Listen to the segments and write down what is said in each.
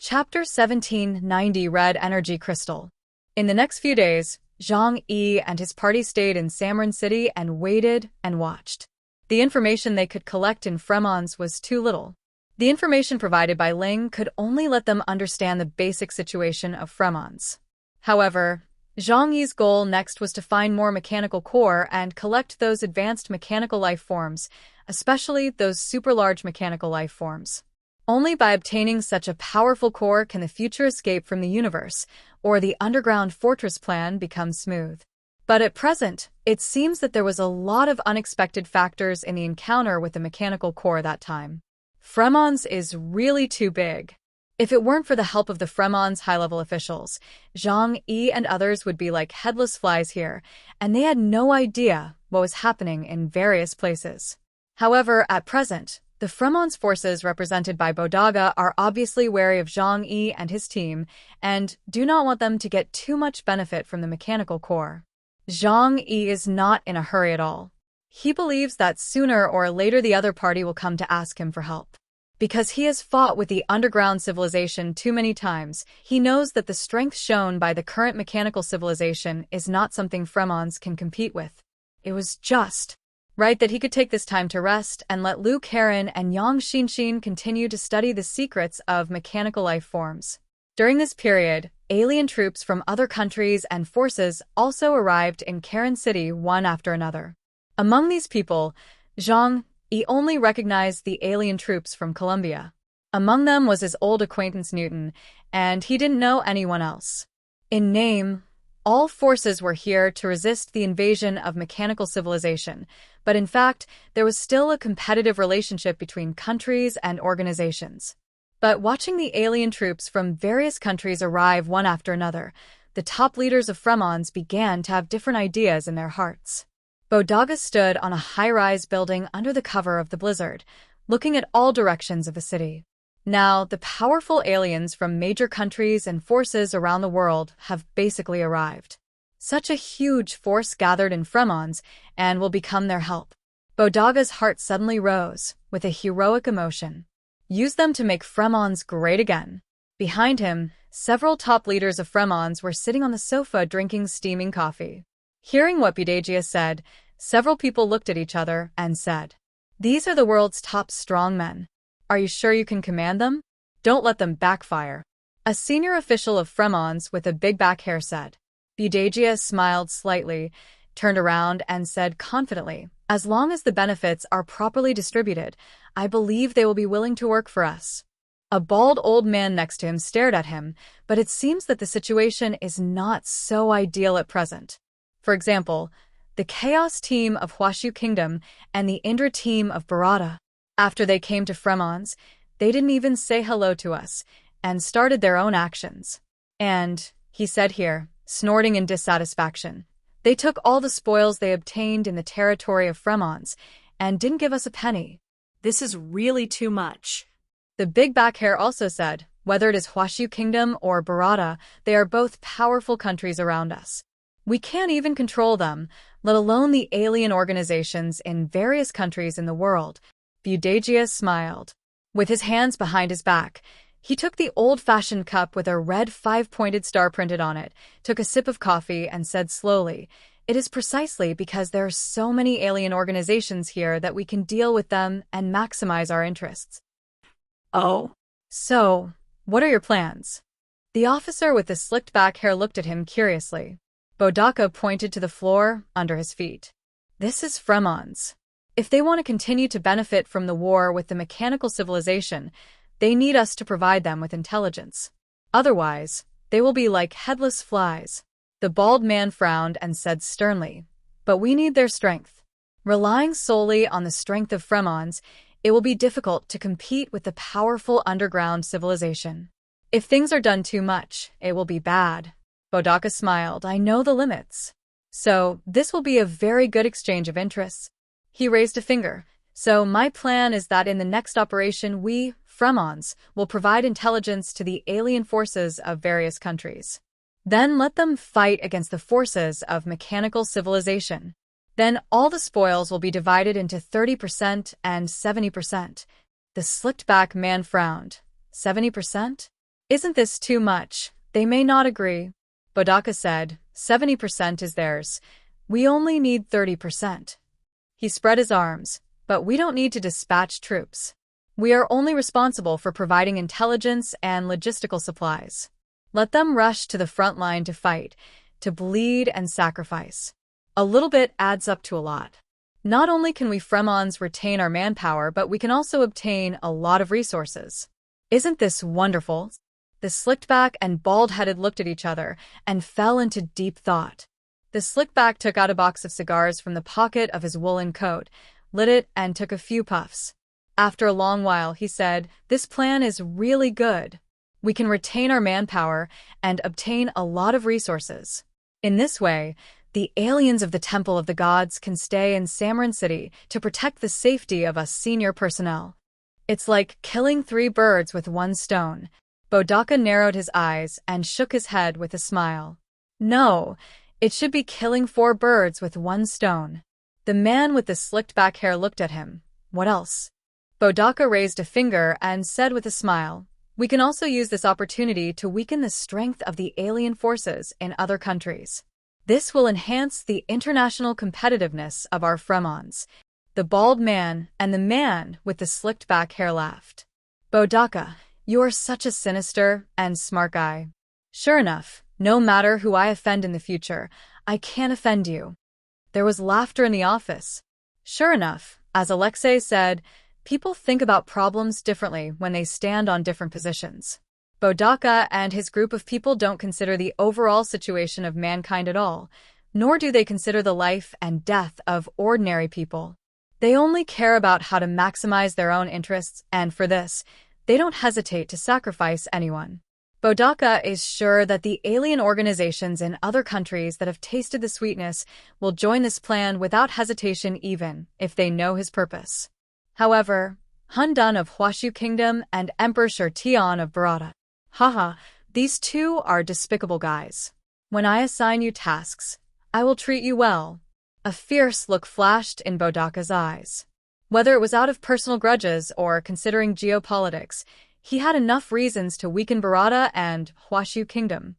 Chapter 1790 Red Energy Crystal. In the next few days, Zhang Yi and his party stayed in Samran City and waited and watched. The information they could collect in Fremons was too little. The information provided by Ling could only let them understand the basic situation of Fremons. However, Zhang Yi's goal next was to find more mechanical core and collect those advanced mechanical life forms, especially those super-large mechanical life forms. Only by obtaining such a powerful core can the future escape from the universe, or the underground fortress plan become smooth. But at present, it seems that there was a lot of unexpected factors in the encounter with the mechanical core that time. Fremons is really too big. If it weren't for the help of the Fremons high-level officials, Zhang Yi and others would be like headless flies here, and they had no idea what was happening in various places. However, at present, the Fremons forces represented by Bodaga are obviously wary of Zhang Yi and his team, and do not want them to get too much benefit from the mechanical core. Zhang Yi is not in a hurry at all. He believes that sooner or later the other party will come to ask him for help. Because he has fought with the underground civilization too many times, he knows that the strength shown by the current mechanical civilization is not something Fremons can compete with. It was just right that he could take this time to rest and let Liu Karen and Yang Xinxin continue to study the secrets of mechanical life forms. During this period, alien troops from other countries and forces also arrived in Karen City one after another. Among these people, Zhang Yi only recognized the alien troops from Colombia. Among them was his old acquaintance Newton, and he didn't know anyone else. In name, all forces were here to resist the invasion of mechanical civilization, but in fact, there was still a competitive relationship between countries and organizations. But watching the alien troops from various countries arrive one after another, the top leaders of Fremons began to have different ideas in their hearts. Bodaga stood on a high-rise building under the cover of the blizzard, looking at all directions of the city. Now, the powerful aliens from major countries and forces around the world have basically arrived. Such a huge force gathered in Fremons and will become their help. Bodaga's heart suddenly rose, with a heroic emotion. Use them to make Fremons great again. Behind him, several top leaders of Fremons were sitting on the sofa drinking steaming coffee. Hearing what Budagia said, several people looked at each other and said, "These are the world's top strongmen. Are you sure you can command them? Don't let them backfire." A senior official of Fremons with a big back hair said. Budagia smiled slightly, turned around and said confidently, "As long as the benefits are properly distributed, I believe they will be willing to work for us." A bald old man next to him stared at him, but it seems that the situation is not so ideal at present. For example, the Chaos team of Huashu Kingdom and the Indra team of Bharata. After they came to Fremons, they didn't even say hello to us, and started their own actions. And, he said here, snorting in dissatisfaction, they took all the spoils they obtained in the territory of Fremons, and didn't give us a penny. This is really too much. The big back hair also said, whether it is Huashu Kingdom or Bharata, they are both powerful countries around us. We can't even control them, let alone the alien organizations in various countries in the world. Budagia smiled. With his hands behind his back, he took the old-fashioned cup with a red 5-pointed star printed on it, took a sip of coffee, and said slowly, "It is precisely because there are so many alien organizations here that we can deal with them and maximize our interests." Oh. So, what are your plans? The officer with the slicked back hair looked at him curiously. Bodaga pointed to the floor under his feet. "This is Fremons. If they want to continue to benefit from the war with the mechanical civilization, they need us to provide them with intelligence. Otherwise, they will be like headless flies." The bald man frowned and said sternly, "But we need their strength. Relying solely on the strength of Fremons, it will be difficult to compete with the powerful underground civilization. If things are done too much, it will be bad." Bodaga smiled. "I know the limits. So, this will be a very good exchange of interests." He raised a finger. "So, my plan is that in the next operation we, Fremons, will provide intelligence to the alien forces of various countries. Then let them fight against the forces of mechanical civilization. Then all the spoils will be divided into 30% and 70%. The slicked-back man frowned. 70%? Isn't this too much? They may not agree. Bodaka said, 70% is theirs. We only need 30%. He spread his arms. But we don't need to dispatch troops. We are only responsible for providing intelligence and logistical supplies. Let them rush to the front line to fight, to bleed and sacrifice. A little bit adds up to a lot. Not only can we Fremons retain our manpower, but we can also obtain a lot of resources. Isn't this wonderful? The slicked-back and bald-headed looked at each other and fell into deep thought. The slickback took out a box of cigars from the pocket of his woolen coat, lit it, and took a few puffs. After a long while, he said, "This plan is really good. We can retain our manpower and obtain a lot of resources. In this way, the aliens of the Temple of the Gods can stay in Samran City to protect the safety of us senior personnel. It's like killing 3 birds with 1 stone." Bodaka narrowed his eyes and shook his head with a smile. "No, it should be killing 4 birds with 1 stone. The man with the slicked-back hair looked at him. "What else?" Bodaka raised a finger and said with a smile, "We can also use this opportunity to weaken the strength of the alien forces in other countries. This will enhance the international competitiveness of our Fremons." The bald man and the man with the slicked-back hair laughed. "Bodaka, you are such a sinister and smart guy. Sure enough, no matter who I offend in the future, I can't offend you." There was laughter in the office. Sure enough, as Alexei said, people think about problems differently when they stand on different positions. Bodaka and his group of people don't consider the overall situation of mankind at all, nor do they consider the life and death of ordinary people. They only care about how to maximize their own interests, and for this, they don't hesitate to sacrifice anyone. Bodaka is sure that the alien organizations in other countries that have tasted the sweetness will join this plan without hesitation even if they know his purpose. However, Han Dun of Huashu Kingdom and Emperor Shirtian of Barada. Haha, these 2 are despicable guys. When I assign you tasks, I will treat you well. A fierce look flashed in Bodaka's eyes. Whether it was out of personal grudges or considering geopolitics, he had enough reasons to weaken Barada and Huashu Kingdom.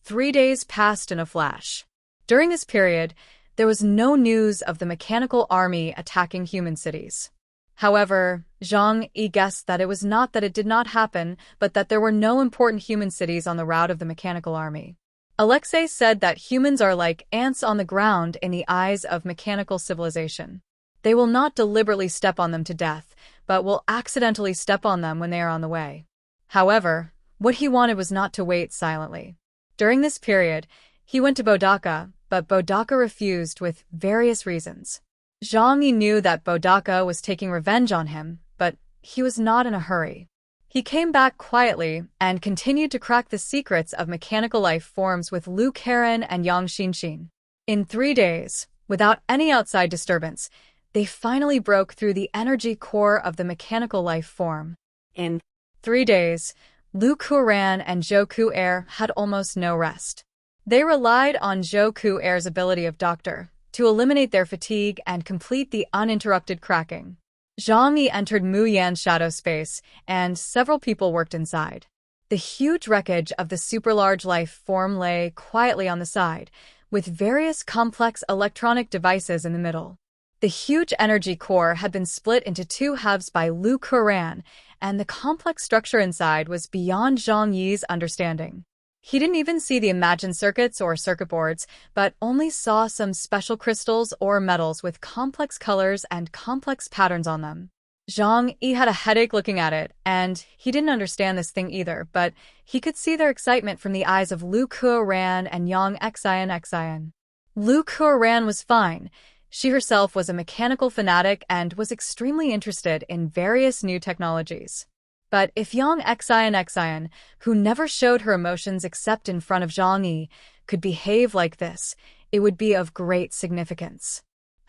3 days passed in a flash. During this period, there was no news of the mechanical army attacking human cities. However, Zhang Yi guessed that it was not that it did not happen, but that there were no important human cities on the route of the mechanical army. Alexei said that humans are like ants on the ground in the eyes of mechanical civilization. They will not deliberately step on them to death, but will accidentally step on them when they are on the way. However, what he wanted was not to wait silently. During this period, he went to Bodaka, but Bodaka refused with various reasons. Zhang Yi knew that Bodaka was taking revenge on him, but he was not in a hurry. He came back quietly and continued to crack the secrets of mechanical life forms with Lu Karen and Yang Xinxin. In 3 days, without any outside disturbance, they finally broke through the energy core of the mechanical life form. In 3 days, Lu Kuran and Zhou Ku Air had almost no rest. They relied on Zhou Ku Air's ability of doctor to eliminate their fatigue and complete the uninterrupted cracking. Zhang Yi entered Mu Yan's shadow space, and several people worked inside. The huge wreckage of the super-large life form lay quietly on the side, with various complex electronic devices in the middle. The huge energy core had been split into 2 halves by Lu Kuran, and the complex structure inside was beyond Zhang Yi's understanding. He didn't even see the imagined circuits or circuit boards, but only saw some special crystals or metals with complex colors and complex patterns on them. Zhang Yi had a headache looking at it, and he didn't understand this thing either, but he could see their excitement from the eyes of Lu Kuran and Yang Xian. Lu Kuran was fine. She herself was a mechanical fanatic and was extremely interested in various new technologies. But if Yang Xian, who never showed her emotions except in front of Zhang Yi, could behave like this, it would be of great significance.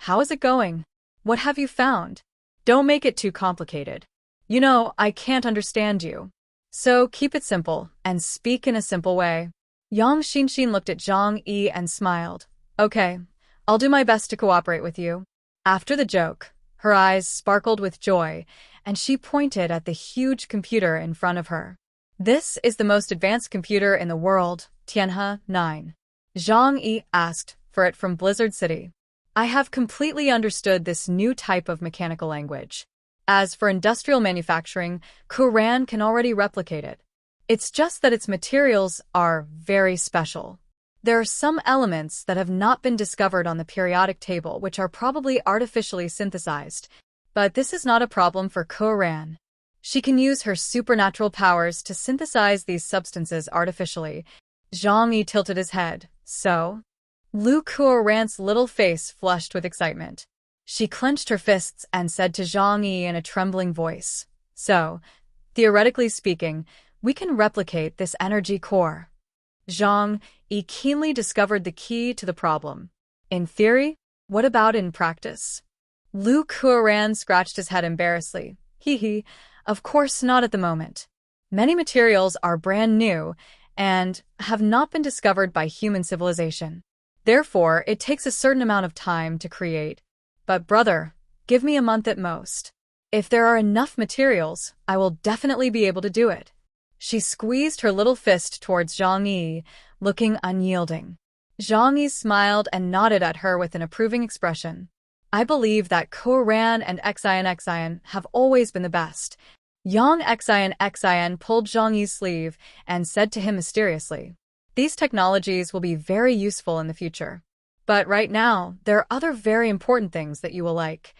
"How is it going? What have you found? Don't make it too complicated. You know, I can't understand you. So keep it simple and speak in a simple way." Yang Xinxin looked at Zhang Yi and smiled. "Okay, I'll do my best to cooperate with you." After the joke, her eyes sparkled with joy, and she pointed at the huge computer in front of her. This is the most advanced computer in the world, Tianhe 9. Zhang Yi asked for it from Blizzard City. I have completely understood this new type of mechanical language. As for industrial manufacturing, Quran can already replicate it. It's just that its materials are very special. There are some elements that have not been discovered on the periodic table which are probably artificially synthesized. But this is not a problem for Quran. She can use her supernatural powers to synthesize these substances artificially. Zhang Yi tilted his head. So? Lu Quran's little face flushed with excitement. She clenched her fists and said to Zhang Yi in a trembling voice, so, theoretically speaking, we can replicate this energy core. Zhang Yi keenly discovered the key to the problem. In theory, what about in practice? Lu Quran scratched his head embarrassedly. Hee, of course not at the moment. Many materials are brand new and have not been discovered by human civilization. Therefore, it takes a certain amount of time to create. But brother, give me a month at most. If there are enough materials, I will definitely be able to do it. She squeezed her little fist towards Zhang Yi, looking unyielding. Zhang Yi smiled and nodded at her with an approving expression. I believe that Quran and Xian have always been the best. Yang Xian pulled Zhang Yi's sleeve and said to him mysteriously, these technologies will be very useful in the future. But right now, there are other very important things that you will like.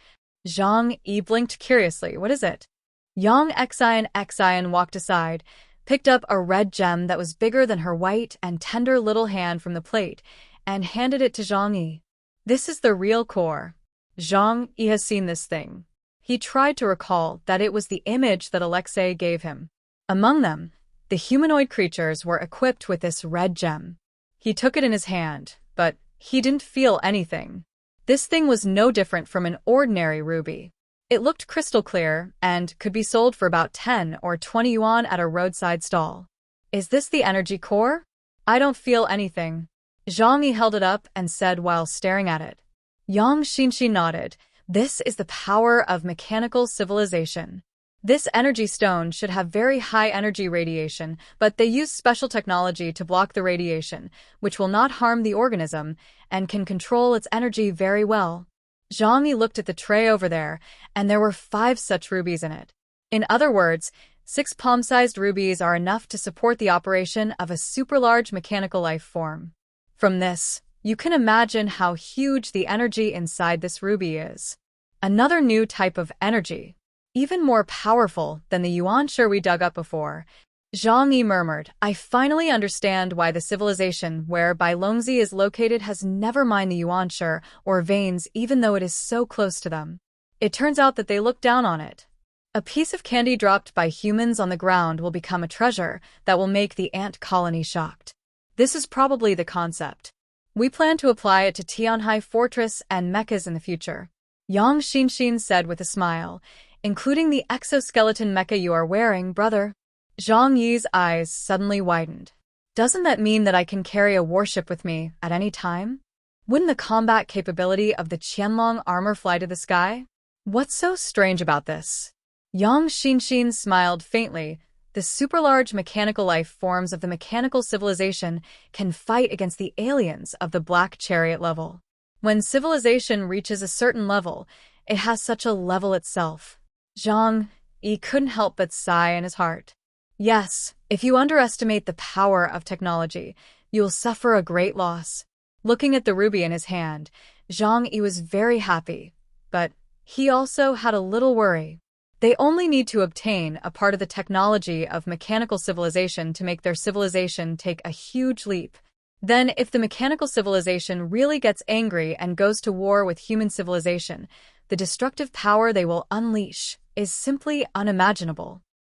Zhang Yi blinked curiously. What is it? Yang Xian walked aside, picked up a red gem that was bigger than her white and tender little hand from the plate, and handed it to Zhang Yi. This is the real core. Zhang Yi has seen this thing. He tried to recall that it was the image that Alexei gave him. Among them, the humanoid creatures were equipped with this red gem. He took it in his hand, but he didn't feel anything. This thing was no different from an ordinary ruby. It looked crystal clear and could be sold for about 10 or 20 yuan at a roadside stall. Is this the energy core? I don't feel anything. Zhang Yi held it up and said while staring at it. Yang Xinxi nodded. This is the power of mechanical civilization. This energy stone should have very high energy radiation, but they use special technology to block the radiation, which will not harm the organism, and can control its energy very well. Zhang Yi looked at the tray over there, and there were 5 such rubies in it. In other words, 6 palm-sized rubies are enough to support the operation of a super-large mechanical life form. From this, you can imagine how huge the energy inside this ruby is. Another new type of energy, even more powerful than the yuan-shur we dug up before. Zhang Yi murmured, I finally understand why the civilization where Bailongzi is located has never mined the yuan-shur or veins even though it is so close to them. It turns out that they look down on it. A piece of candy dropped by humans on the ground will become a treasure that will make the ant colony shocked. This is probably the concept. We plan to apply it to Tianhe Fortress and mechas in the future. Yang Xinxin said with a smile, including the exoskeleton mecha you are wearing, brother. Zhang Yi's eyes suddenly widened. Doesn't that mean that I can carry a warship with me at any time? Wouldn't the combat capability of the Qianlong armor fly to the sky? What's so strange about this? Yang Xinxin smiled faintly. The super-large mechanical life forms of the mechanical civilization can fight against the aliens of the Black Chariot level. When civilization reaches a certain level, it has such a level itself. Zhang Yi couldn't help but sigh in his heart. Yes, if you underestimate the power of technology, you will suffer a great loss. Looking at the ruby in his hand, Zhang Yi was very happy, but he also had a little worry. They only need to obtain a part of the technology of mechanical civilization to make their civilization take a huge leap. Then, if the mechanical civilization really gets angry and goes to war with human civilization, the destructive power they will unleash is simply unimaginable.